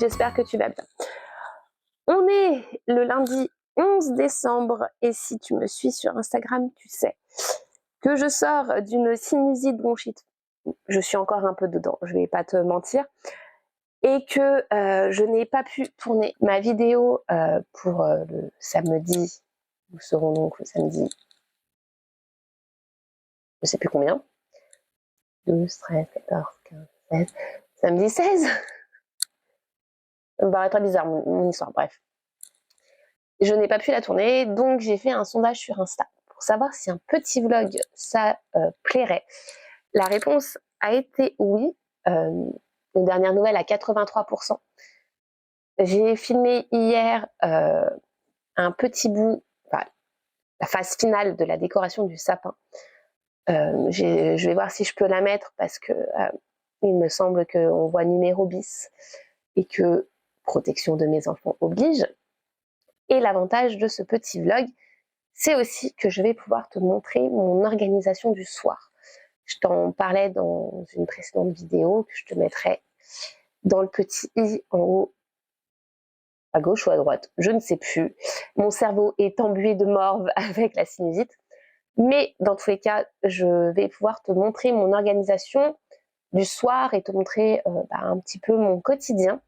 j'espère que tu vas bien. On est le lundi 11 décembre et si tu me suis sur Instagram, tu sais que je sors d'une sinusite bronchite. Je suis encore un peu dedans, je vais pas te mentir. Et que je n'ai pas pu tourner ma vidéo pour le samedi. Nous serons donc le samedi, je sais plus combien. 12, 13, 14, 15, 16. Samedi 16. Ça me paraît très bizarre mon histoire, bref. Je n'ai pas pu la tourner, donc j'ai fait un sondage sur Insta pour savoir si un petit vlog, ça plairait. La réponse a été oui. Une dernière nouvelle à 83%. J'ai filmé hier un petit bout, enfin, la phase finale de la décoration du sapin. Je vais voir si je peux la mettre parce que il me semble qu'on voit numéro bis et que protection de mes enfants oblige. Et l'avantage de ce petit vlog, c'est aussi que je vais pouvoir te montrer mon organisation du soir. Je t'en parlais dans une précédente vidéo que je te mettrai dans le petit i en haut, à gauche ou à droite, je ne sais plus. Mon cerveau est embué de morve avec la sinusite. Mais dans tous les cas, je vais pouvoir te montrer mon organisation du soir et te montrer un petit peu mon quotidien.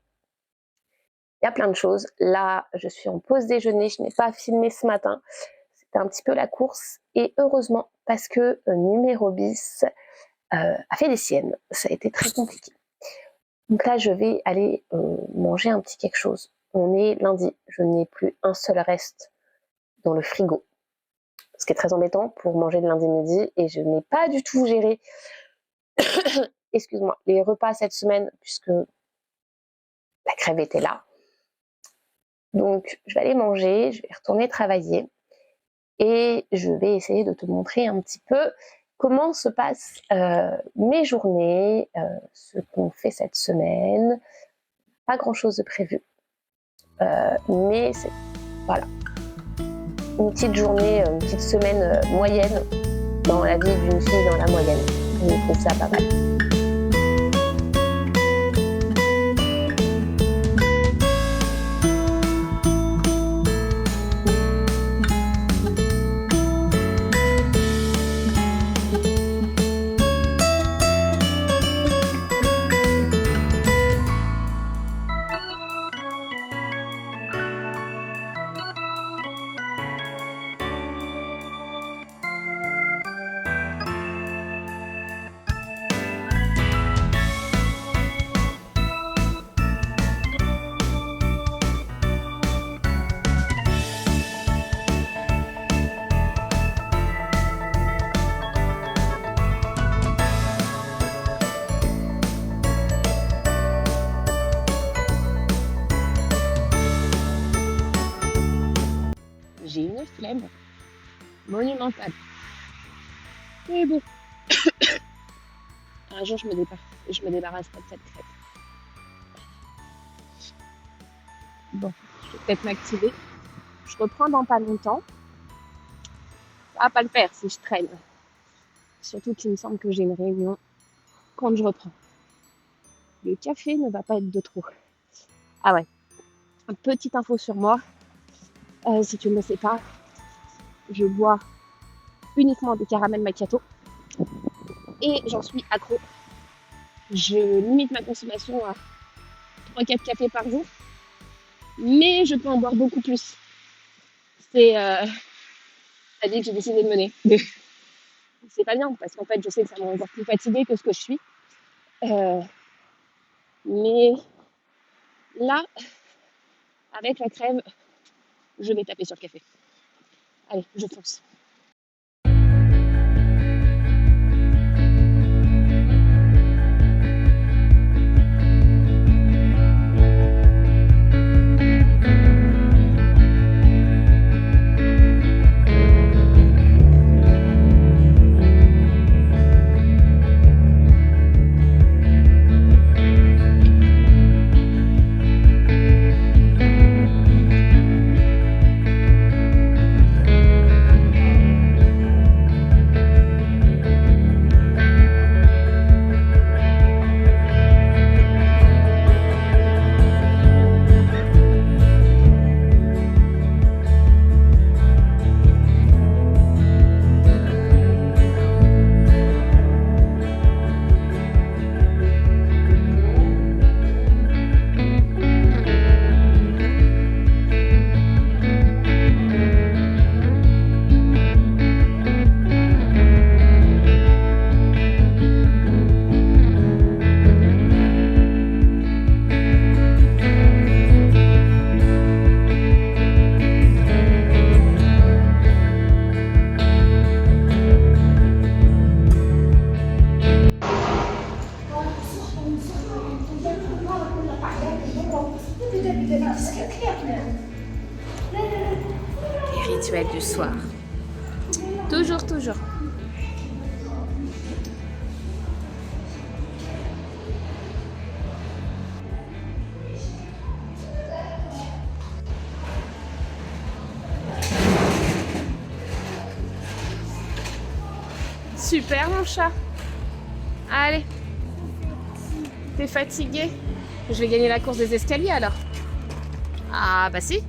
Il y a plein de choses. Là, je suis en pause déjeuner, je n'ai pas filmé ce matin. C'était un petit peu la course. Et heureusement, parce que numéro bis a fait des siennes. Ça a été très compliqué. Donc là, je vais aller manger un petit quelque chose. On est lundi, je n'ai plus un seul reste dans le frigo. Ce qui est très embêtant pour manger le lundi midi. Et je n'ai pas du tout géré excuse-moi, les repas cette semaine puisque la crève était là. Donc, je vais aller manger, je vais retourner travailler et je vais essayer de te montrer un petit peu comment se passent mes journées, ce qu'on fait cette semaine. Pas grand-chose de prévu, mais c'est voilà, une petite journée, une petite semaine moyenne dans la vie d'une fille dans la moyenne. Je trouve ça pas mal. J'ai une flemme monumentale. Mais bon, un jour je me débarrasse pas de cette crêpe. Bon, je vais peut-être m'activer. Je reprends dans pas longtemps. Ça va pas le faire si je traîne. Surtout qu'il me semble que j'ai une réunion quand je reprends. Le café ne va pas être de trop. Ah ouais, une petite info sur moi. Si tu ne le sais pas, je bois uniquement des caramels macchiato et j'en suis accro. Je limite ma consommation à 3-4 cafés par jour, mais je peux en boire beaucoup plus. C'est la vie que j'ai décidé de mener. C'est pas bien parce qu'en fait, je sais que ça me rend encore plus fatiguée que ce que je suis. Mais là, avec la crève, je vais taper sur le café. Allez, je fonce. soir. Toujours, toujours. Super mon chat. Allez. T'es fatigué? Je vais gagner la course des escaliers alors. Ah bah si.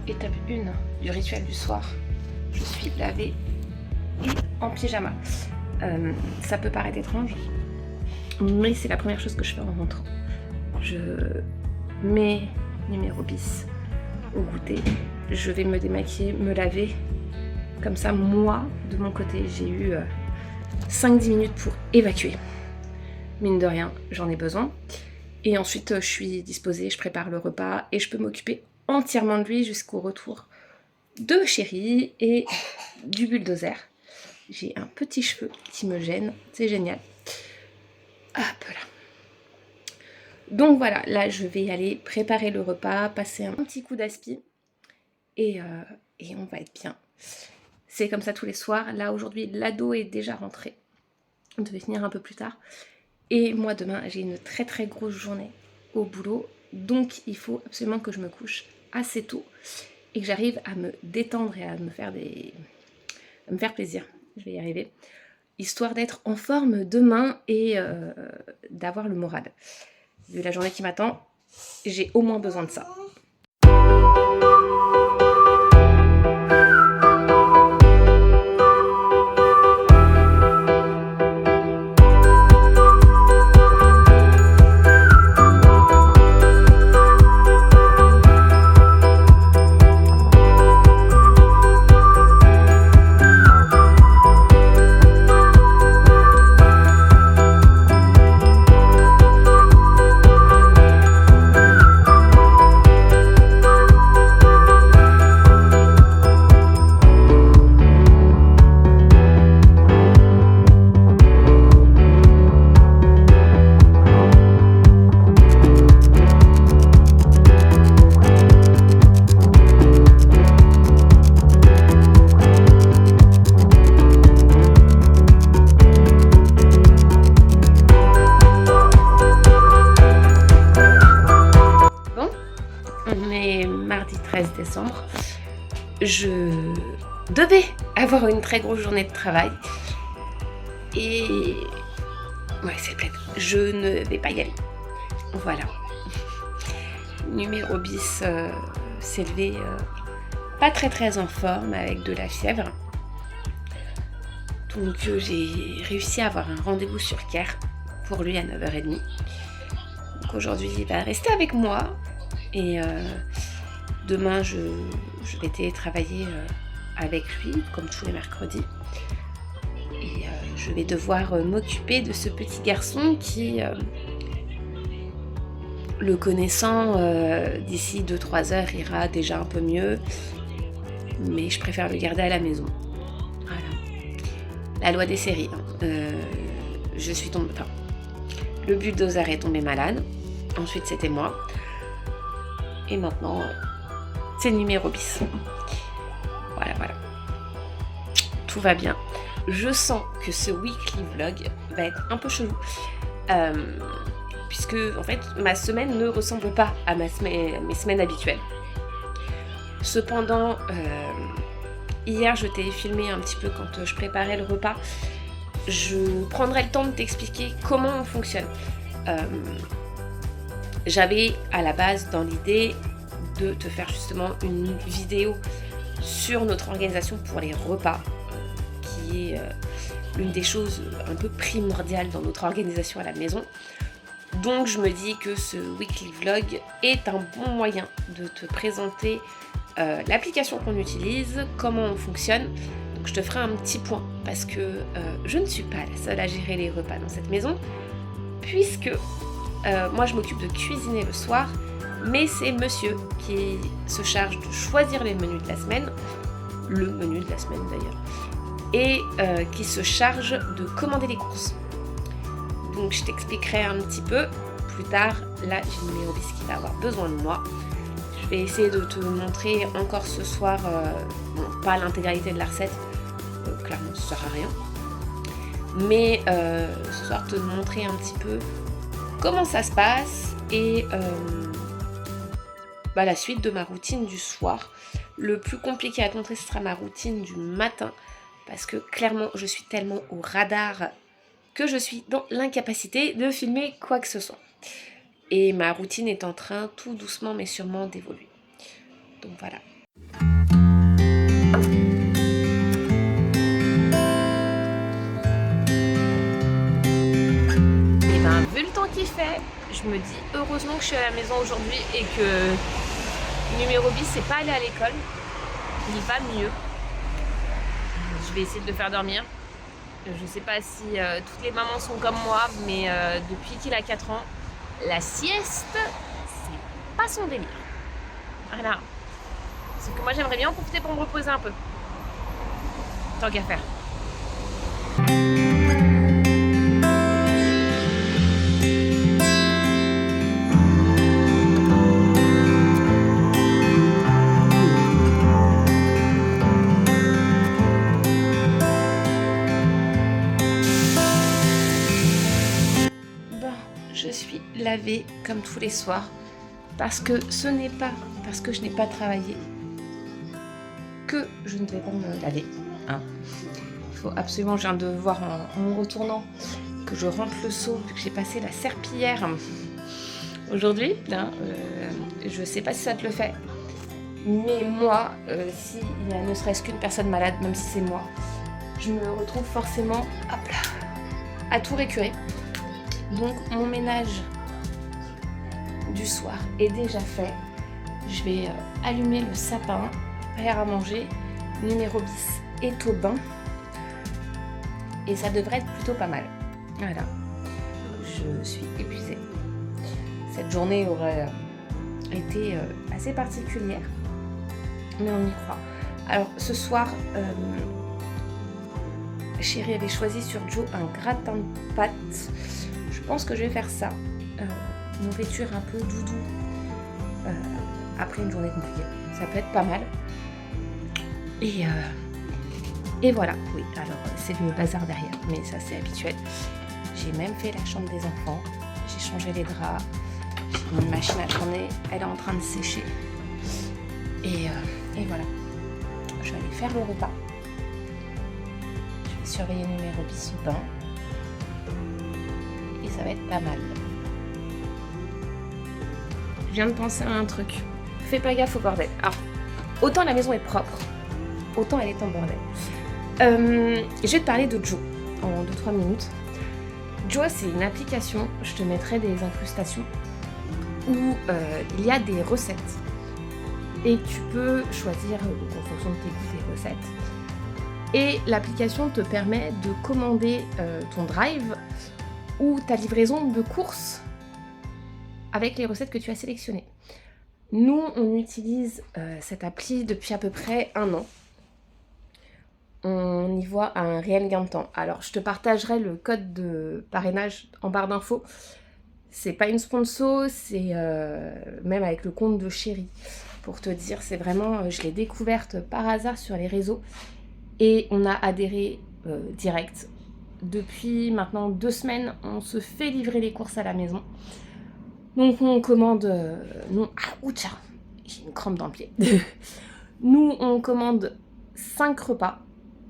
Étape 1 du rituel du soir. Je suis lavée et en pyjama. Ça peut paraître étrange, mais c'est la première chose que je fais en rentrant. Je mets numéro bis au goûter. Je vais me démaquiller, me laver. Comme ça, moi, de mon côté, j'ai eu 5-10 minutes pour évacuer. Mine de rien, j'en ai besoin. Et ensuite, je suis disposée, je prépare le repas et je peux m'occuper entièrement de lui jusqu'au retour de Chéri et du bulldozer. J'ai un petit cheveu qui me gêne, c'est génial. Hop là. Donc voilà, là je vais aller préparer le repas, passer un petit coup d'aspi et on va être bien. C'est comme ça tous les soirs. Là aujourd'hui, l'ado est déjà rentré. On devait finir un peu plus tard. Et moi demain, j'ai une très très grosse journée au boulot. Donc il faut absolument que je me couche assez tôt et que j'arrive à me détendre et à me faire plaisir. Je vais y arriver. Histoire d'être en forme demain et d'avoir le moral. Vu la journée qui m'attend, j'ai au moins besoin de ça. Mardi 13 décembre, je devais avoir une très grosse journée de travail et ouais, c'est peut-être, je ne vais pas y aller. Voilà. Numéro bis s'est levé pas très en forme avec de la fièvre. Donc j'ai réussi à avoir un rendez-vous sur Care pour lui à 9h30. Donc aujourd'hui il va rester avec moi et demain, je vais télétravailler avec lui, comme tous les mercredis. Et je vais devoir m'occuper de ce petit garçon qui, le connaissant, d'ici 2-3 heures, ira déjà un peu mieux. Mais je préfère le garder à la maison. Voilà. La loi des séries. Je suis tombée... Enfin, le bulldozer est tombé malade. Ensuite, c'était moi. Et maintenant... c'est le numéro bis. Voilà. Tout va bien. Je sens que ce weekly vlog va être un peu chelou. Puisque, en fait, ma semaine ne ressemble pas à mes semaines habituelles. Cependant, hier, je t'ai filmé un petit peu quand je préparais le repas. Je prendrai le temps de t'expliquer comment on fonctionne. J'avais, à la base, dans l'idée de te faire justement une vidéo sur notre organisation pour les repas, qui est l'une des choses un peu primordiales dans notre organisation à la maison. Donc je me dis que ce weekly vlog est un bon moyen de te présenter l'application qu'on utilise, comment on fonctionne. Donc je te ferai un petit point parce que je ne suis pas la seule à gérer les repas dans cette maison, puisque moi je m'occupe de cuisiner le soir, mais c'est monsieur qui se charge de choisir les menus de la semaine, le menu de la semaine d'ailleurs, et qui se charge de commander les courses. Donc je t'expliquerai un petit peu plus tard. Là, j'ai Numérobis qui va avoir besoin de moi. Je vais essayer de te montrer encore ce soir, bon, pas l'intégralité de la recette, clairement ça sert à rien. Mais ce soir te montrer un petit peu comment ça se passe et la suite de ma routine du soir. Le plus compliqué à te montrer, ce sera ma routine du matin, parce que clairement je suis tellement au radar que je suis dans l'incapacité de filmer quoi que ce soit. Et ma routine est en train tout doucement mais sûrement d'évoluer. Donc voilà. Et ben vu le temps qu'il fait, je me dis heureusement que je suis à la maison aujourd'hui et que Numérobis c'est pas allé à l'école. Il va mieux. Je vais essayer de le faire dormir. Je sais pas si toutes les mamans sont comme moi, mais depuis qu'il a 4 ans, la sieste, c'est pas son délire. Voilà. Sauf que moi j'aimerais bien en profiter pour me reposer un peu. Tant qu'à faire. Je suis lavée comme tous les soirs parce que ce n'est pas parce que je n'ai pas travaillé que je ne vais pas me laver. Hein. Il faut absolument, je viens de voir en me retournant que je rentre le seau vu que j'ai passé la serpillière aujourd'hui. Hein, je sais pas si ça te le fait, mais moi, s'il y a ne serait-ce qu'une personne malade, même si c'est moi, je me retrouve forcément hop là, à tout récurer. Donc mon ménage du soir est déjà fait. Je vais allumer le sapin, faire à manger. Numérobis est au bain. Et ça devrait être plutôt pas mal. Voilà. Je suis épuisée. Cette journée aurait été assez particulière. Mais on y croit. Alors ce soir, chérie avait choisi sur Joe un gratin de pâtes. Je pense que je vais faire ça. Nourriture un peu doudou après une journée compliquée. Ça peut être pas mal. Et voilà. Oui, alors c'est le bazar derrière, mais ça c'est habituel. J'ai même fait la chambre des enfants. J'ai changé les draps. J'ai mis une machine à tourner. Elle est en train de sécher. Et voilà. Je vais aller faire le repas. Je vais surveiller Numérobis au bain. Et ça va être pas mal. Je viens de penser à un truc. Fais pas gaffe au bordel. Alors, autant la maison est propre, autant elle est en bordel. Je vais te parler de Joe en 2-3 minutes. Joe, c'est une application, je te mettrai des incrustations, où il y a des recettes. Et tu peux choisir en fonction de tes goûts des recettes. Et l'application te permet de commander ton drive ou ta livraison de courses avec les recettes que tu as sélectionnées. Nous, on utilise cette appli depuis à peu près 1 an. On y voit un réel gain de temps. Alors, je te partagerai le code de parrainage en barre d'infos. C'est pas une sponsor, c'est même avec le compte de chérie. Pour te dire, c'est vraiment, je l'ai découverte par hasard sur les réseaux et on a adhéré direct. Depuis maintenant 2 semaines, on se fait livrer les courses à la maison. Donc on commande... j'ai une crampe dans le pied. Nous, on commande 5 repas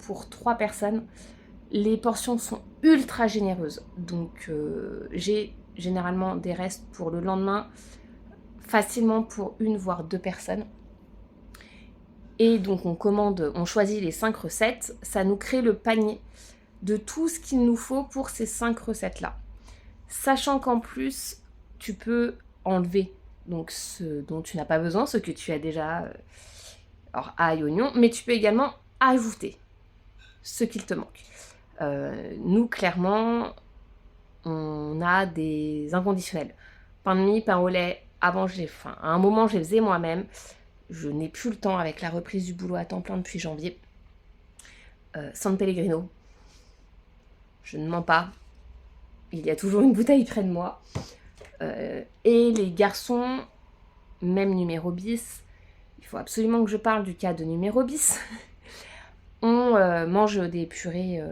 pour 3 personnes. Les portions sont ultra généreuses. Donc j'ai généralement des restes pour le lendemain, facilement pour 1 voire 2 personnes. Et donc on choisit les 5 recettes. Ça nous crée le panier de tout ce qu'il nous faut pour ces 5 recettes-là. Sachant qu'en plus, tu peux enlever donc ce dont tu n'as pas besoin, ce que tu as déjà, alors ail, oignon, mais tu peux également ajouter ce qu'il te manque. Nous, clairement, on a des inconditionnels. Pain de mie, pain au lait, avant, à un moment, je les faisais moi-même. Je n'ai plus le temps avec la reprise du boulot à temps plein depuis janvier. San Pellegrino. Je ne mens pas. Il y a toujours une bouteille près de moi. Et les garçons, même numéro bis, il faut absolument que je parle du cas de numéro bis, on mange des purées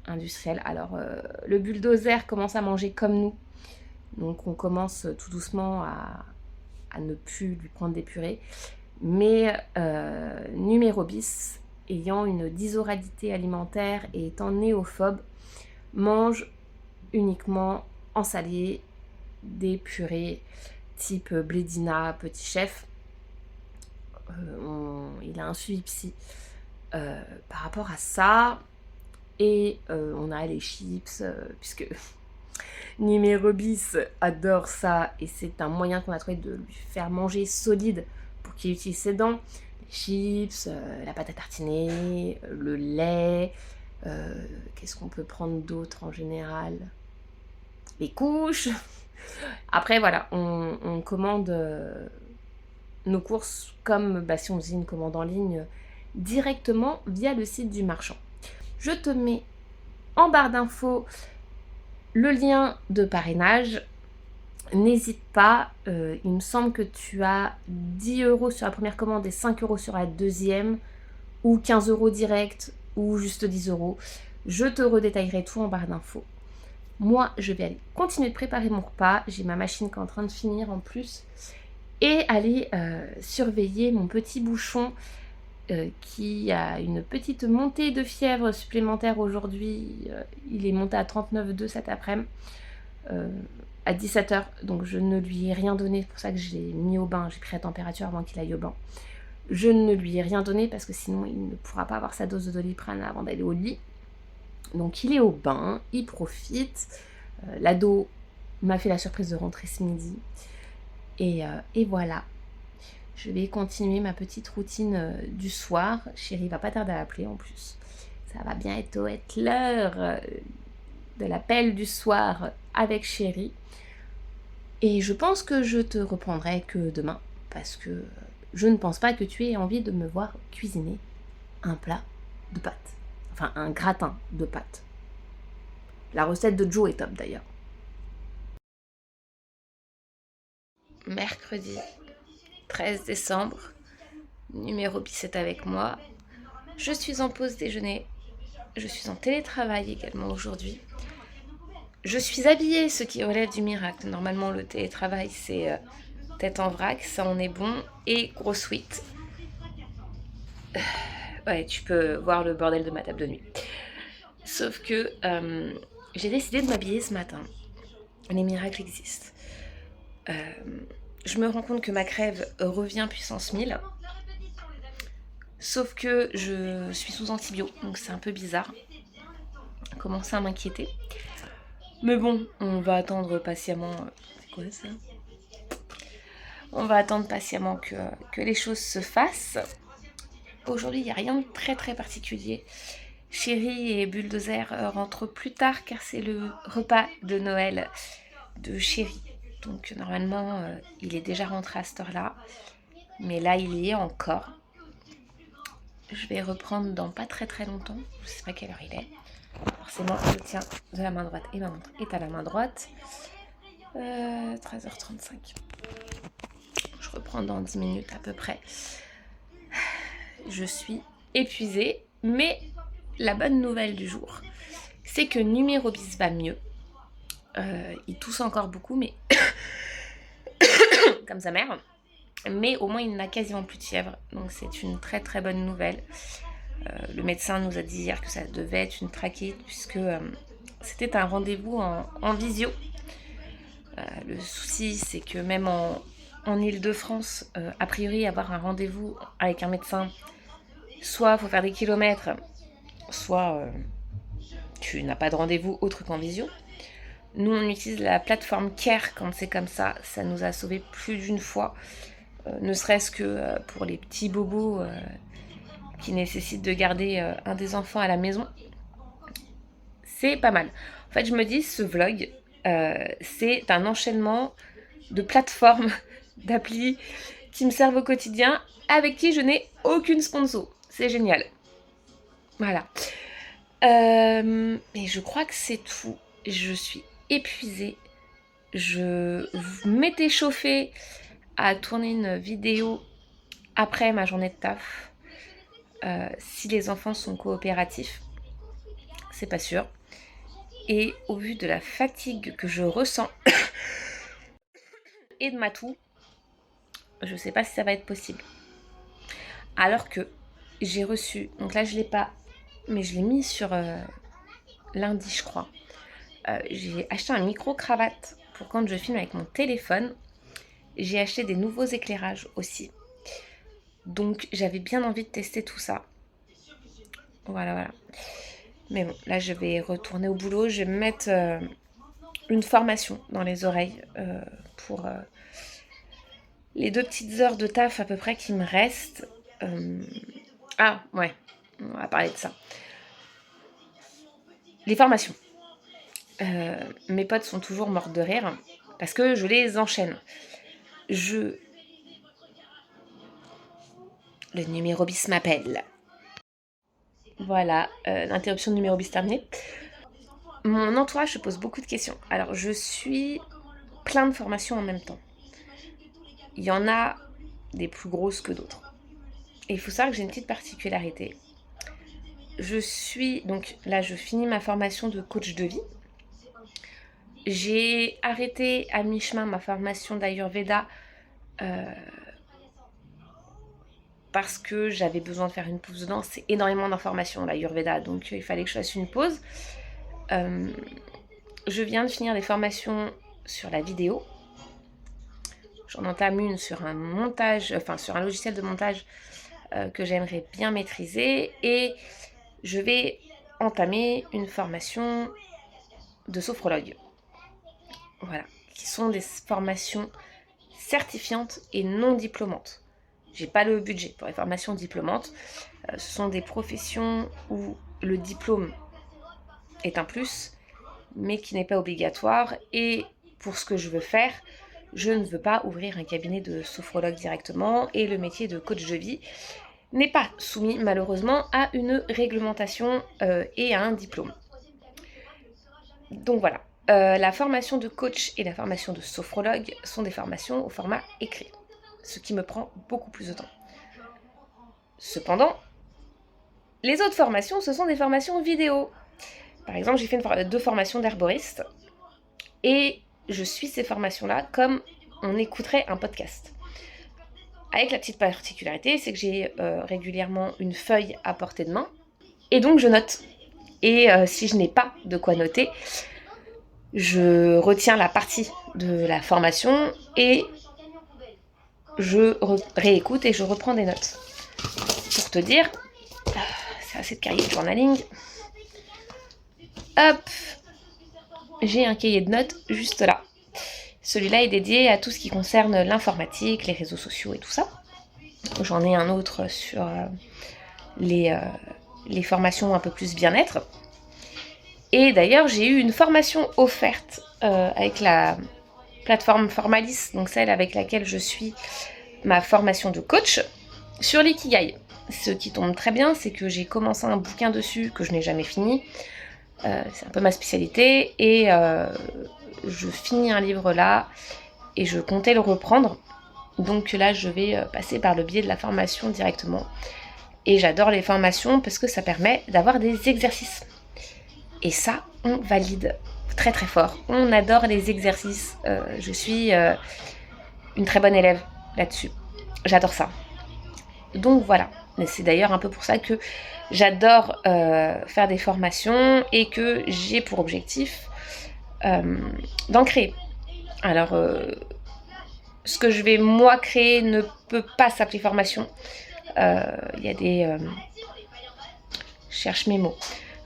industrielles. Alors, le bulldozer commence à manger comme nous. Donc, on commence tout doucement à ne plus lui prendre des purées. Mais numéro bis, ayant une dysoralité alimentaire et étant néophobe, mange uniquement en salé des purées type Blédina, Petit Chef. Il a un suivi psy par rapport à ça. Et on a les chips, puisque numéro bis adore ça. Et c'est un moyen qu'on a trouvé de lui faire manger solide pour qu'il utilise ses dents. Les chips, la pâte à tartiner, le lait. Qu'est-ce qu'on peut prendre d'autre en général? Les couches. Après, voilà, on commande nos courses comme si on faisait une commande en ligne directement via le site du marchand. Je te mets en barre d'infos le lien de parrainage. N'hésite pas, il me semble que tu as 10 € sur la première commande et 5 € sur la deuxième, ou 15 € direct, ou juste 10 €. Je te redétaillerai tout en barre d'infos. Moi, je vais aller continuer de préparer mon repas. J'ai ma machine qui est en train de finir en plus. Et aller surveiller mon petit bouchon qui a une petite montée de fièvre supplémentaire aujourd'hui. Il est monté à 39,2 cet après-midi, à 17 h. Donc je ne lui ai rien donné. C'est pour ça que je l'ai mis au bain. J'ai pris la température avant qu'il aille au bain. Je ne lui ai rien donné parce que sinon il ne pourra pas avoir sa dose de Doliprane avant d'aller au lit. Donc il est au bain, il profite. L'ado m'a fait la surprise de rentrer ce midi. Et voilà. Je vais continuer ma petite routine du soir. Chérie va pas tarder à appeler en plus. Ça va bientôt être l'heure de l'appel du soir avec Chérie. Et je pense que je te reprendrai que demain. Parce que je ne pense pas que tu aies envie de me voir cuisiner un plat de pâtes. Enfin, un gratin de pâtes. La recette de Joe est top d'ailleurs. Mercredi 13 décembre, numéro bis est avec moi. Je suis en pause déjeuner. Je suis en télétravail également aujourd'hui. Je suis habillée, ce qui relève du miracle. Normalement, le télétravail, c'est tête en vrac, ça en est bon. Et gros sweat. Ouais, tu peux voir le bordel de ma table de nuit. Sauf que j'ai décidé de m'habiller ce matin. Les miracles existent. Je me rends compte que ma crève revient puissance 1000. Sauf que je suis sous antibio, donc c'est un peu bizarre. Commence à m'inquiéter. Mais bon, on va attendre patiemment. C'est quoi ça? On va attendre patiemment que les choses se fassent. Aujourd'hui, il n'y a rien de très très particulier. Chérie et Bulldozer rentrent plus tard car c'est le repas de Noël de Chérie. Donc normalement, il est déjà rentré à cette heure-là. Mais là, il y est encore. Je vais reprendre dans pas très très longtemps. Je sais pas quelle heure il est. Forcément, je tiens de la main droite et ma montre est à la main droite. 13h35. Je reprends dans 10 minutes à peu près. Je suis épuisée, mais la bonne nouvelle du jour, c'est que numéro bis va mieux. Il tousse encore beaucoup, mais comme sa mère. Mais au moins, il n'a quasiment plus de fièvre. Donc, c'est une très très bonne nouvelle. Le médecin nous a dit hier que ça devait être une trachéite, puisque c'était un rendez-vous en visio. Le souci, c'est que même en Ile-de-France, a priori, avoir un rendez-vous avec un médecin, soit il faut faire des kilomètres, soit tu n'as pas de rendez-vous autre qu'en visio. Nous, on utilise la plateforme Care quand c'est comme ça. Ça nous a sauvé plus d'une fois. Ne serait-ce que pour les petits bobos qui nécessitent de garder un des enfants à la maison. C'est pas mal. En fait, je me dis, ce vlog, c'est un enchaînement de plateformes, d'applis qui me servent au quotidien, avec qui je n'ai aucune sponsor. C'est génial. Voilà. Et je crois que c'est tout. Je suis épuisée. Je m'étais chauffée à tourner une vidéo après ma journée de taf. Si les enfants sont coopératifs, c'est pas sûr. Et au vu de la fatigue que je ressens et de ma toux, je sais pas si ça va être possible. Alors que j'ai reçu, donc là je l'ai pas, mais je l'ai mis sur lundi je crois. J'ai acheté un micro-cravate pour quand je filme avec mon téléphone. J'ai acheté des nouveaux éclairages aussi. Donc j'avais bien envie de tester tout ça. Voilà. Mais bon, là je vais retourner au boulot. Je vais me mettre une formation dans les oreilles pour les 2 petites heures de taf à peu près qui me restent. Ah ouais, on va parler de ça. Les formations. Mes potes sont toujours mortes de rire parce que je les enchaîne. Le numéro bis m'appelle. Voilà, l'interruption de numéro bis terminée. Mon entourage se pose beaucoup de questions. Alors, je suis plein de formations en même temps. Il y en a des plus grosses que d'autres. Et il faut savoir que j'ai une petite particularité. Donc là, je finis ma formation de coach de vie. J'ai arrêté à mi-chemin ma formation d'Ayurveda parce que j'avais besoin de faire une pause dedans. C'est énormément d'informations l'Ayurveda, donc il fallait que je fasse une pause. Je viens de finir des formations sur la vidéo. J'en entame une sur un logiciel de montage que j'aimerais bien maîtriser, et je vais entamer une formation de sophrologue. Voilà, qui sont des formations certifiantes et non diplômantes. J'ai pas le budget pour les formations diplômantes. Ce sont des professions où le diplôme est un plus, mais qui n'est pas obligatoire. Et pour ce que je veux faire, je ne veux pas ouvrir un cabinet de sophrologue directement, et le métier de coach de vie n'est pas soumis malheureusement à une réglementation et à un diplôme. Donc voilà, la formation de coach et la formation de sophrologue sont des formations au format écrit, ce qui me prend beaucoup plus de temps. Cependant, les autres formations, ce sont des formations vidéo. Par exemple, j'ai fait 2 formations d'herboriste, et je suis ces formations-là comme on écouterait un podcast. Avec la petite particularité, c'est que j'ai régulièrement une feuille à portée de main, et donc je note. Et si je n'ai pas de quoi noter, je retiens la partie de la formation et je réécoute et je reprends des notes. Pour te dire, c'est assez de cahier de journaling. Hop, j'ai un cahier de notes juste là. Celui-là est dédié à tout ce qui concerne l'informatique, les réseaux sociaux et tout ça. J'en ai un autre sur les formations un peu plus bien-être. Et d'ailleurs, j'ai eu une formation offerte avec la plateforme Formalis, donc celle avec laquelle je suis ma formation de coach, sur l'ikigai. Ce qui tombe très bien, c'est que j'ai commencé un bouquin dessus que je n'ai jamais fini. C'est un peu ma spécialité, et je finis un livre là et je comptais le reprendre. Donc là, je vais passer par le biais de la formation directement. Et j'adore les formations parce que ça permet d'avoir des exercices. Et ça, on valide très très fort. On adore les exercices. Je suis une très bonne élève là-dessus. J'adore ça. Donc voilà. Mais c'est d'ailleurs un peu pour ça que j'adore faire des formations et que j'ai pour objectif d'en créer. Alors, ce que je vais moi créer ne peut pas s'appeler formation. Il y a des... je cherche mes mots.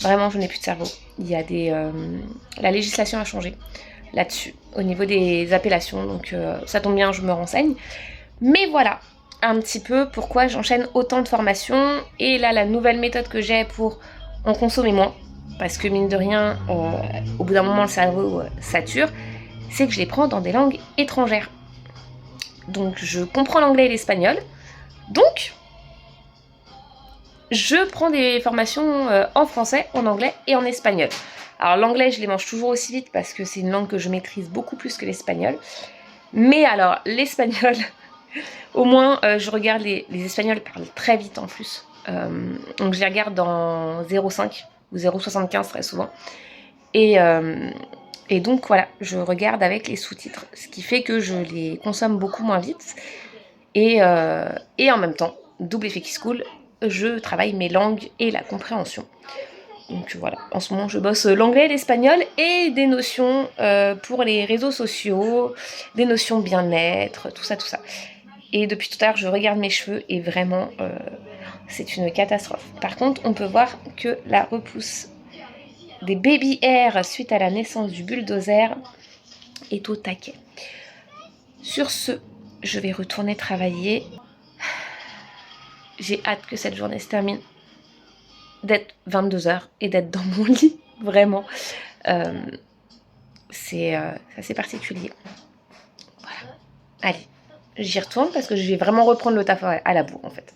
Vraiment, je n'ai plus de cerveau. Il y a des... la législation a changé là-dessus, au niveau des appellations. Donc, ça tombe bien, je me renseigne. Mais voilà, un petit peu pourquoi j'enchaîne autant de formations. Et là, la nouvelle méthode que j'ai pour en consommer moins, parce que mine de rien, au bout d'un moment, le cerveau sature, c'est que je les prends dans des langues étrangères. Donc, je comprends l'anglais et l'espagnol. Donc, je prends des formations en français, en anglais et en espagnol. Alors l'anglais, je les mange toujours aussi vite parce que c'est une langue que je maîtrise beaucoup plus que l'espagnol. Mais alors, l'espagnol, au moins, je regarde les Espagnols parlent très vite en plus. Donc je les regarde dans 0,5 ou 0,75 très souvent. Et donc voilà, je regarde avec les sous-titres, ce qui fait que je les consomme beaucoup moins vite. Et en même temps, double effet qui se coule, je travaille mes langues et la compréhension. Donc voilà, en ce moment je bosse l'anglais, l'espagnol et des notions pour les réseaux sociaux, des notions bien-être, tout ça, tout ça. Et depuis tout à l'heure, je regarde mes cheveux et vraiment, c'est une catastrophe. Par contre, on peut voir que la repousse des baby hairs suite à la naissance du bulldozer est au taquet. Sur ce, je vais retourner travailler. J'ai hâte que cette journée se termine, d'être 22h et d'être dans mon lit, vraiment. C'est assez particulier. Voilà. Allez, j'y retourne parce que je vais vraiment reprendre le taf à la bourre en fait.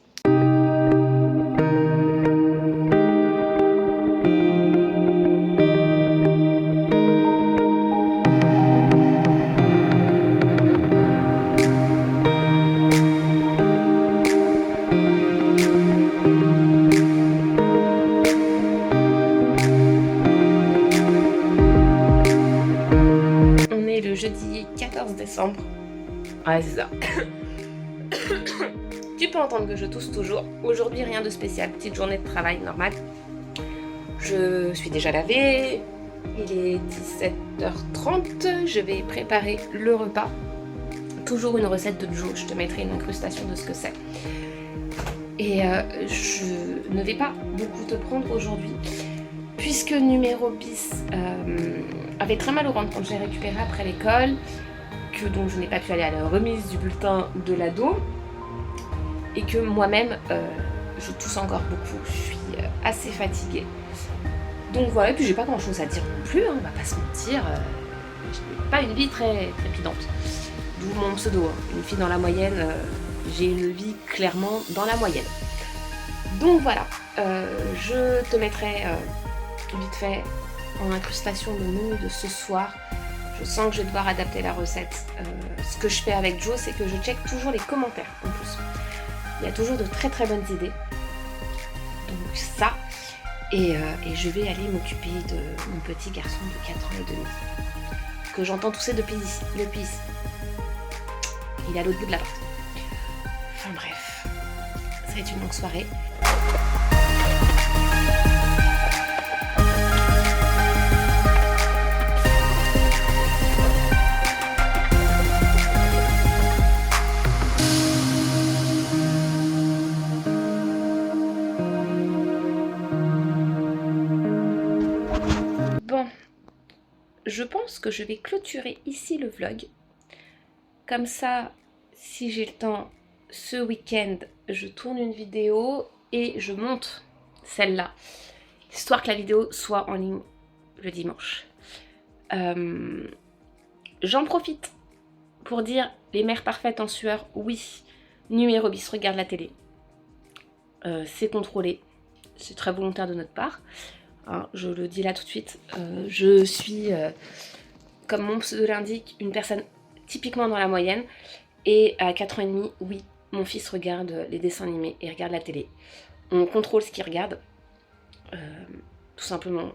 Le jeudi 14 décembre. Ouais, c'est ça. Tu peux entendre que je tousse toujours. Aujourd'hui, rien de spécial. Petite journée de travail normale. Je suis déjà lavée. Il est 17h30. Je vais préparer le repas. Toujours une recette de Joe. Je te mettrai une incrustation de ce que c'est. Et je ne vais pas beaucoup te prendre aujourd'hui. Puisque numéro bis avait très mal au ventre quand je l'ai récupéré après l'école, que donc je n'ai pas pu aller à la remise du bulletin de l'ado, et que moi-même je tousse encore beaucoup, je suis assez fatiguée. Donc voilà, et puis j'ai pas grand chose à dire non plus, hein, on va pas se mentir, je n'ai pas une vie très trépidante. D'où mon pseudo, hein. Une fille dans la moyenne, j'ai une vie clairement dans la moyenne. Donc voilà, je te mettrai vite fait en incrustation le menu de ce soir. Je sens que je vais devoir adapter la recette. Ce que je fais avec Joe, c'est que je check toujours les commentaires en plus. Il y a toujours de très très bonnes idées. Donc ça, et je vais aller m'occuper de mon petit garçon de 4 ans et demi, que j'entends tousser depuis ici. Il est à l'autre bout de la porte. Enfin bref, ça va être une longue soirée. Je pense que je vais clôturer ici le vlog. Comme ça, si j'ai le temps, ce week-end, je tourne une vidéo et je monte celle-là, histoire que la vidéo soit en ligne le dimanche. J'en profite pour dire les mères parfaites en sueur, oui, numéro bis, regarde la télé. C'est contrôlé, c'est très volontaire de notre part. Hein, je le dis là tout de suite, je suis, comme mon pseudo l'indique, une personne typiquement dans la moyenne. Et à 4 ans et demi, oui, mon fils regarde les dessins animés et regarde la télé. On contrôle ce qu'il regarde. Tout simplement,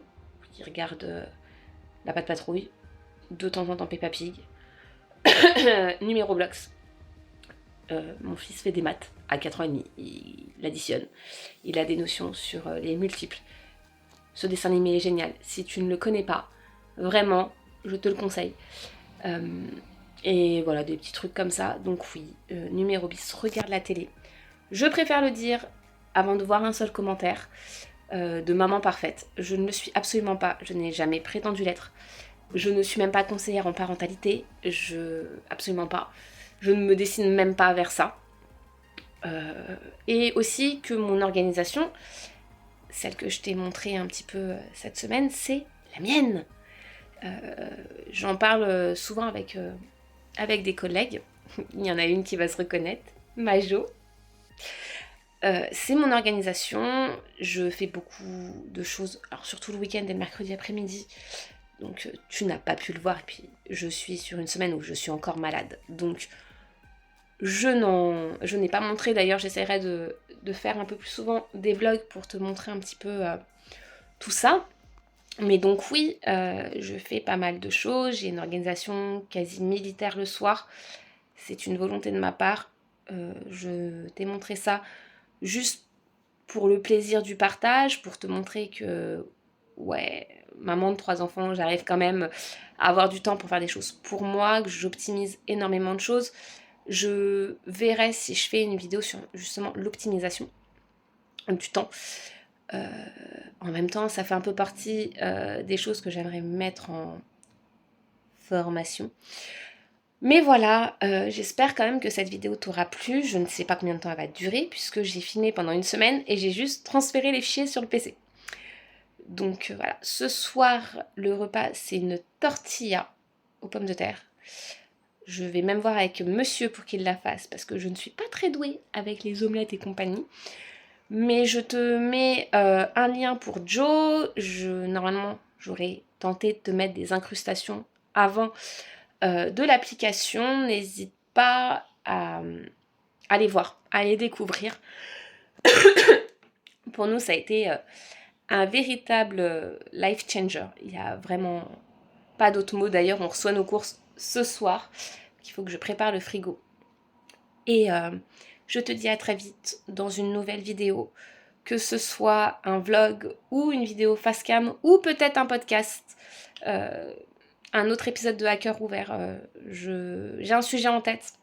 il regarde La Patte Patrouille, de temps en temps Peppa Pig, numéro Blox. Mon fils fait des maths à 4 ans et demi, il additionne. Il a des notions sur les multiples. Ce dessin animé est génial. Si tu ne le connais pas, vraiment, je te le conseille. Et voilà, des petits trucs comme ça. Donc oui, numéro bis, regarde la télé. Je préfère le dire avant de voir un seul commentaire de maman parfaite. Je ne le suis absolument pas. Je n'ai jamais prétendu l'être. Je ne suis même pas conseillère en parentalité. Absolument pas. Je ne me dessine même pas vers ça. Et aussi que mon organisation, celle que je t'ai montrée un petit peu cette semaine, c'est la mienne. J'en parle souvent avec des collègues. Il y en a une qui va se reconnaître, Majo. C'est mon organisation. Je fais beaucoup de choses, alors surtout le week-end et le mercredi après-midi. Donc tu n'as pas pu le voir. Et puis je suis sur une semaine où je suis encore malade. Donc je n'ai pas montré. D'ailleurs, j'essaierai de faire un peu plus souvent des vlogs pour te montrer un petit peu tout ça. Mais donc oui, je fais pas mal de choses. J'ai une organisation quasi militaire le soir. C'est une volonté de ma part. Je t'ai montré ça juste pour le plaisir du partage, pour te montrer que, ouais, maman de 3 enfants, j'arrive quand même à avoir du temps pour faire des choses pour moi, que j'optimise énormément de choses. Je verrai si je fais une vidéo sur justement l'optimisation du temps. En même temps, ça fait un peu partie des choses que j'aimerais mettre en formation. Mais voilà, j'espère quand même que cette vidéo t'aura plu. Je ne sais pas combien de temps elle va durer puisque j'ai filmé pendant une semaine et j'ai juste transféré les fichiers sur le PC. Donc voilà, ce soir, le repas, c'est une tortilla aux pommes de terre. Je vais même voir avec monsieur pour qu'il la fasse parce que je ne suis pas très douée avec les omelettes et compagnie. Mais je te mets un lien pour Joe. Normalement, j'aurais tenté de te mettre des incrustations avant de l'application. N'hésite pas à les voir, à les découvrir. Pour nous, ça a été un véritable life changer. Il n'y a vraiment pas d'autre mot. D'ailleurs, on reçoit nos courses ce soir. Il faut que je prépare le frigo. Et je te dis à très vite dans une nouvelle vidéo, que ce soit un vlog ou une vidéo face cam ou peut-être un podcast, un autre épisode de Hacker Ouvert. J'ai un sujet en tête.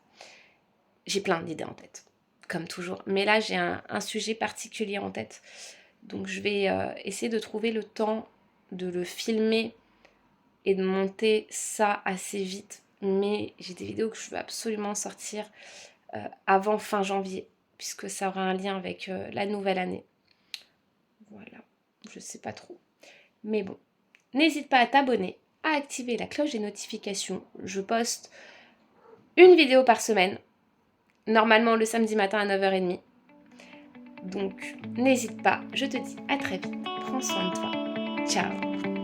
J'ai plein d'idées en tête, comme toujours. Mais là, j'ai un sujet particulier en tête. Donc je vais essayer de trouver le temps de le filmer et de monter ça assez vite. Mais j'ai des vidéos que je veux absolument sortir avant fin janvier, puisque ça aura un lien avec la nouvelle année. Voilà, je sais pas trop. Mais bon, n'hésite pas à t'abonner, à activer la cloche des notifications. Je poste une vidéo par semaine, normalement le samedi matin à 9h30. Donc n'hésite pas, je te dis à très vite. Prends soin de toi. Ciao.